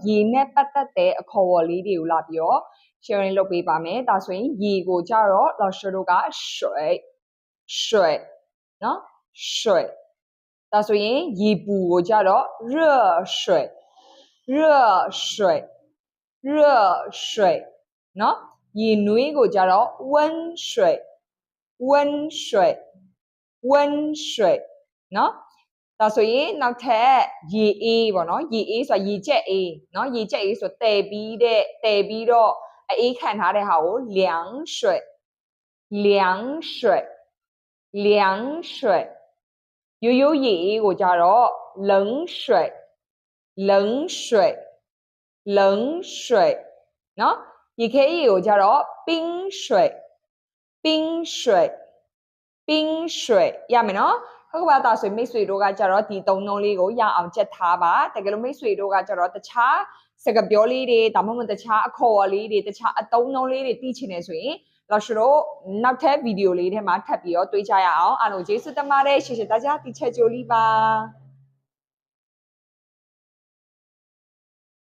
ရေနဲ့ပတ်သက်တဲ့အခေါ်အဝေါ်လေးတွေကိုလာပြီးတော့ sharing လုပ်ပေးပါမယ်ဒါဆိုရင်ရေကိုကြတော့老师တို့က水နော်水ဒါဆိုရင်ရေပူကိုကြတော့热水နော်ရေနွေးကိုကြတော့温水နော်ဒါဆိုရင်နောက်ထပ်ရေအေးပေါ့နော်ရေအေးဆိုတာရေကြက်အေးနော်ရေကြက်အေးဆိုတည်ပြီးတော့အေးခံထားတဲ့ဟာကို凉水ရိုးရိုးရေအေးကိုကြတော့冷水နော်ရေခဲရေကိုကြတော့冰水ရမယ်နော်ဟုတ်ကဲ့ဒါဆိုရင်မိတ်ဆွေတို့ကကြတော့ဒီသုံးနှုန်းလေးကိုရအောင်ကြက်ထားပါတကယ်လို့မိတ်ဆွေတို့ကကြတော့တခြားစကားပြောလေးတွေဒါမှမဟုတ်တခြားအခေါ်အဝေါ်လေးတွေတခြားအသုံးနှုန်းလေးတွေသိချင်နေဆိုရင်老师တို့နောက်ထပ်ဗီဒီယိုလေးထဲမှာထပ်ပြီးတော့တွေ့ကြရအောင်အားလုံးကျေးဇူးတင်ပါတယ်谢谢大家ဒီချက်ကြိုလေးပါ